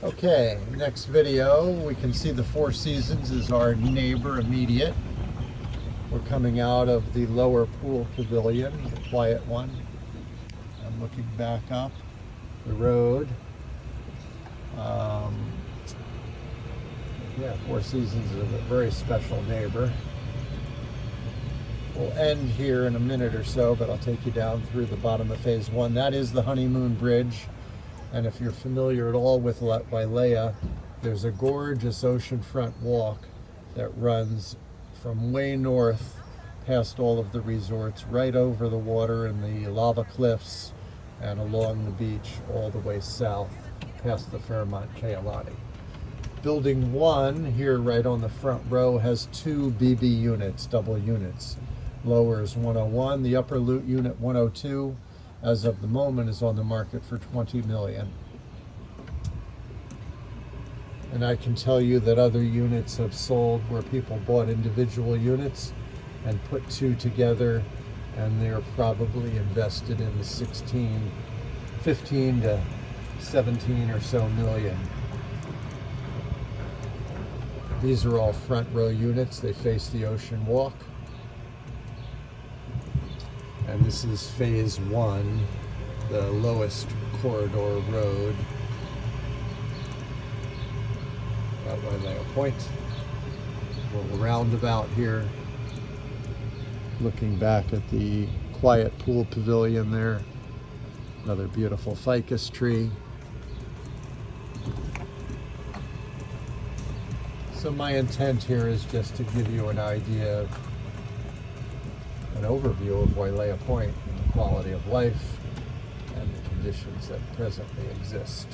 Okay, next video, we can see the Four Seasons is our neighbor immediate. We're coming out of the lower pool pavilion, the quiet one. I'm looking back up the road. Yeah, Four Seasons is a very special neighbor. We'll end here in a minute or so, but I'll take you down through the bottom of phase one. That is the Honeymoon Bridge. And if you're familiar at all with Wailea, there's a gorgeous oceanfront walk that runs from way north past all of the resorts, right over the water and the lava cliffs and along the beach all the way south past the Fairmont Kealani. Building 1 here right on the front row has 2 BB units, double units. Lower is 101, the upper loot unit 102. As of the moment is on the market for $20 million. And I can tell you that other units have sold where people bought individual units and put 2 together, and they're probably invested in the 15 to 17 or so million. These are all front row units. They face the ocean walk. And this is phase 1, the lowest corridor road at Wailea Point. Little roundabout here, looking back at the quiet pool pavilion there. Another beautiful ficus tree. So my intent here is just to give you an idea of an overview of Wailea Point and the quality of life and the conditions that presently exist.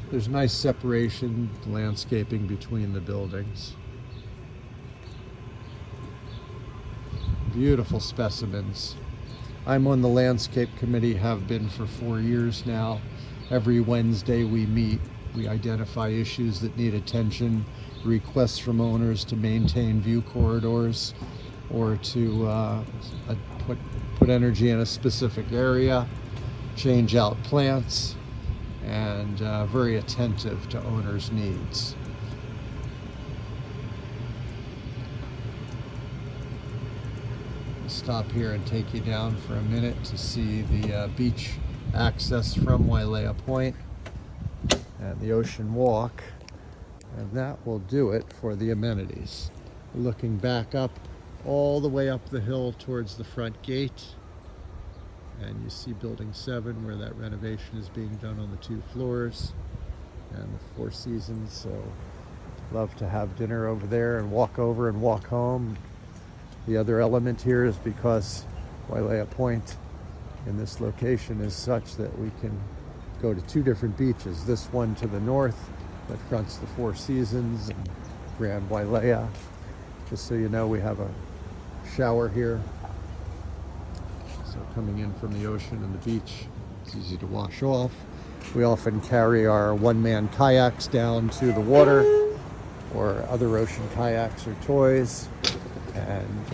There's nice separation, landscaping between the buildings. Beautiful specimens. I'm on the landscape committee, have been for 4 years now. Every Wednesday we meet. We identify issues that need attention, requests from owners to maintain view corridors or to put energy in a specific area, change out plants, and very attentive to owners' needs. I'll stop here and take you down for a minute to see the beach access from Wailea Point and the ocean walk. And that will do it for the amenities. Looking back up, all the way up the hill towards the front gate. And you see building 7 where that renovation is being done on the 2 floors. And the Four Seasons, so love to have dinner over there and walk over and walk home. The other element here is because Wailea Point in this location is such that we can go to 2 different beaches. This one to the north that fronts the Four Seasons and Grand Wailea. Just so you know, we have a shower here. So coming in from the ocean and the beach, it's easy to wash off. We often carry our one-man kayaks down to the water, or other ocean kayaks or toys. And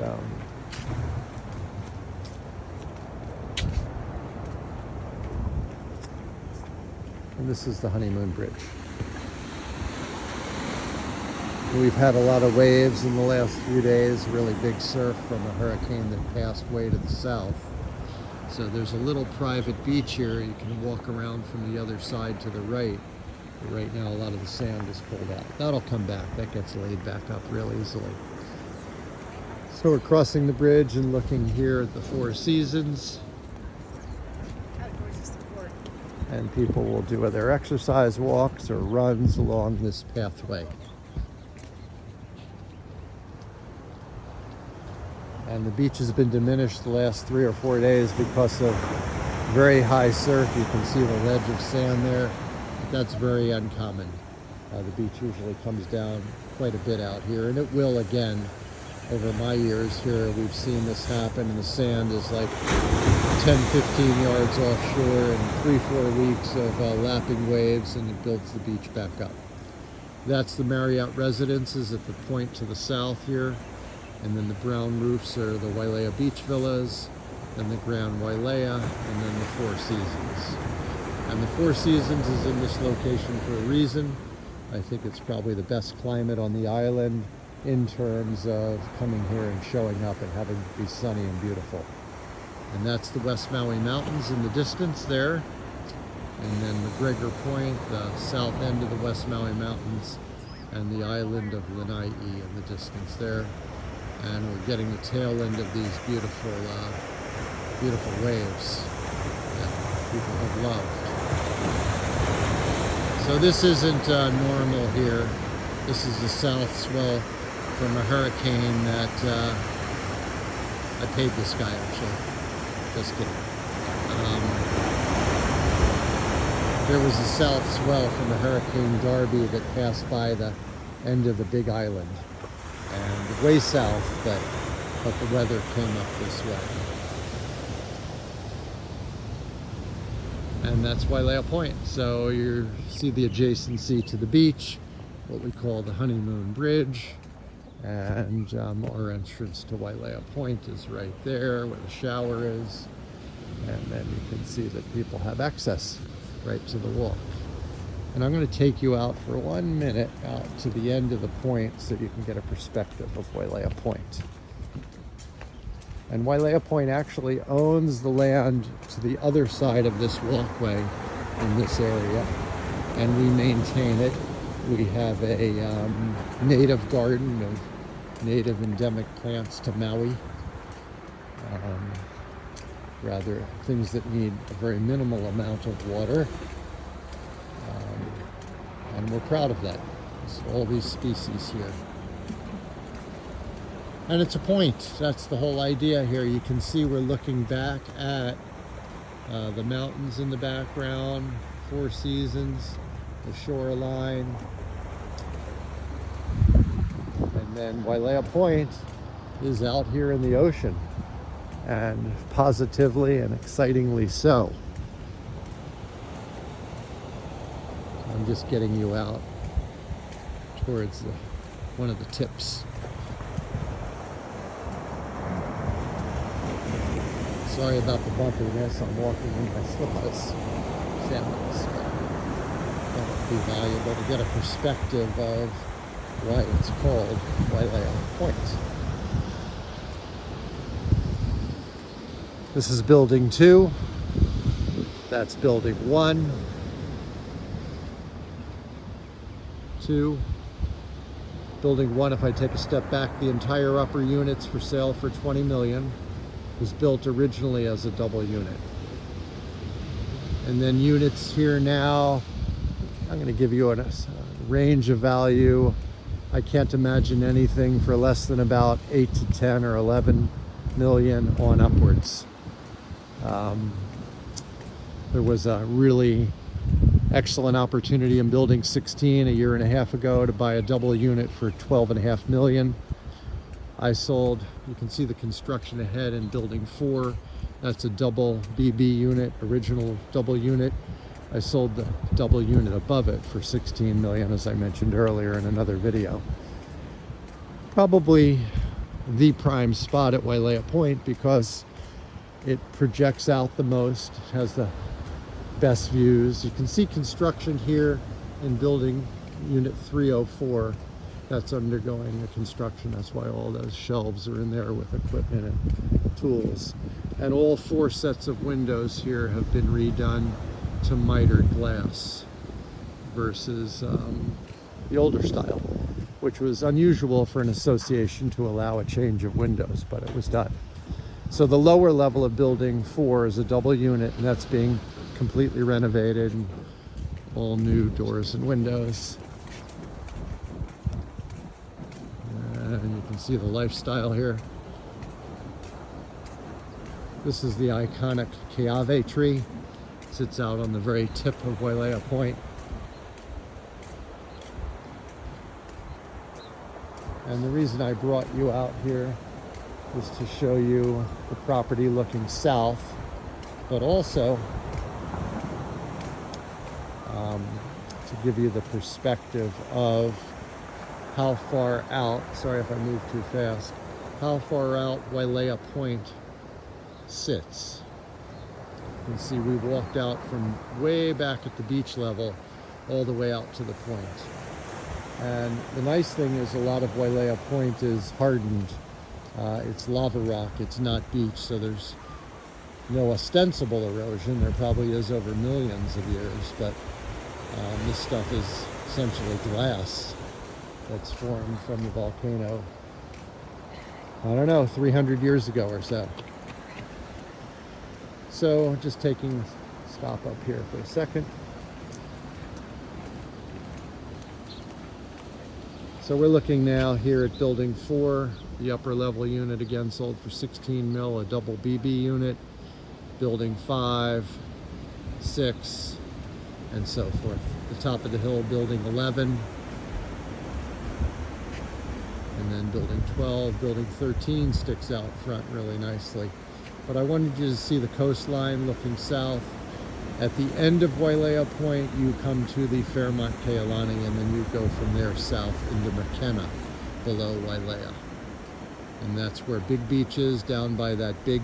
this is the Honeymoon Bridge. We've had a lot of waves in the last few days, really big surf from a hurricane that passed way to the south. So there's a little private beach here. You can walk around from the other side to the right. But right now a lot of the sand is pulled out. That'll come back. That gets laid back up real easily. So we're crossing the bridge and looking here at the Four Seasons. And people will do their exercise walks or runs along this pathway. And the beach has been diminished the last 3 or 4 days because of very high surf. You can see the ledge of sand there. But that's very uncommon. The beach usually comes down quite a bit out here, and it will again. Over my years here, we've seen this happen, and the sand is like 10-15 yards offshore in 3-4 weeks of lapping waves, and it builds the beach back up. That's the Marriott Residences at the point to the south here. And then the brown roofs are the Wailea Beach Villas, then the Grand Wailea, and then the Four Seasons. And the Four Seasons is in this location for a reason. I think it's probably the best climate on the island in terms of coming here and showing up and having it be sunny and beautiful. And that's the West Maui Mountains in the distance there. And then McGregor Point, the south end of the West Maui Mountains, and the island of Lanai in the distance there. And we're getting the tail end of these beautiful, beautiful waves that people have loved. So this isn't normal here. This is the south swell from a hurricane that I paid this guy actually. Just kidding. There was a south swell from a Hurricane Darby that passed by the end of the Big Island, and way south, but the weather came up this way. And that's Wailea Point. So you see the adjacency to the beach, what we call the Honeymoon Bridge, and our entrance to Wailea Point is right there where the shower is, and then you can see that people have access right to the walk. And I'm going to take you out for 1 minute out to the end of the point so you can get a perspective of Wailea Point. And Wailea Point actually owns the land to the other side of this walkway in this area, and we maintain it. We have a native garden of native endemic plants to Maui. Rather things that need a very minimal amount of water. And we're proud of that. So all these species here. And it's a point. That's the whole idea here. You can see we're looking back at the mountains in the background, Four Seasons, the shoreline. And then Wailea Point is out here in the ocean, and positively and excitingly so. I'm just getting you out towards one of the tips. Sorry about the bumpiness. I'm walking in my slippers, sandals. That would be valuable to get a perspective of why it's called Wailea Point. This is building 2. That's building 1. 2. Building 1, if I take a step back, the entire upper unit's for sale for $20 million. Was built originally as a double unit. And then units here now, I'm going to give you a range of value. I can't imagine anything for less than about 8 to 10 or 11 million on upwards. There was a really excellent opportunity in building 16 a year and a half ago to buy a double unit for 12.5 million. I sold, you can see the construction ahead in building 4. That's a double BB unit, original double unit. I sold the double unit above it for 16 million, as I mentioned earlier in another video. Probably the prime spot at Wailea Point because it projects out the most, it has the best views. You can see construction here in building unit 304. That's undergoing the construction. That's why all those shelves are in there with equipment and tools. And all 4 sets of windows here have been redone to mitered glass versus the older style, which was unusual for an association to allow a change of windows, but it was done. So the lower level of building 4 is a double unit, and that's being completely renovated, and all new doors and windows. And you can see the lifestyle here. This is the iconic Keawe tree. It sits out on the very tip of Wailea Point. And the reason I brought you out here is to show you the property looking south, but also to give you the perspective of how far out, sorry if I move too fast, how far out Wailea Point sits. can see we walked out from way back at the beach level all the way out to the point. And the nice thing is a lot of Wailea Point is hardened. It's lava rock, it's not beach, so there's no ostensible erosion. There probably is over millions of years, but this stuff is essentially glass that's formed from the volcano, I don't know, 300 years ago or so. So just taking a stop up here for a second. So we're looking now here at building 4, the upper level unit again sold for 16 mil, a double BB unit, building 5, 6, and so forth. The top of the hill, building 11, and then building 12, building 13 sticks out front really nicely. But I wanted you to see the coastline looking south. At the end of Wailea Point, you come to the Fairmont Kealani, and then you go from there south into McKenna, below Wailea. And that's where Big Beach is, down by that big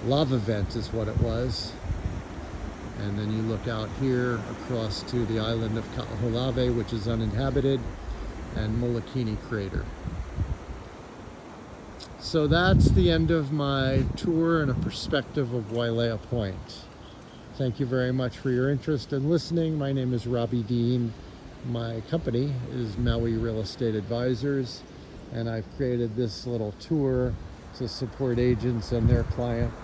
lava vent is what it was. And then you look out here across to the island of Kaho'olawe, which is uninhabited, and Molokini Crater. So that's the end of my tour and a perspective of Wailea Point. Thank you very much for your interest in listening. My name is Robbie Dean. My company is Maui Real Estate Advisors, and I've created this little tour to support agents and their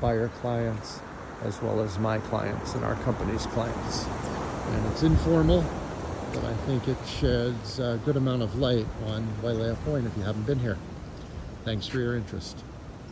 buyer clients, as well as my clients and our company's clients. And it's informal, but I think it sheds a good amount of light on Wailea Point if you haven't been here. Thanks for your interest.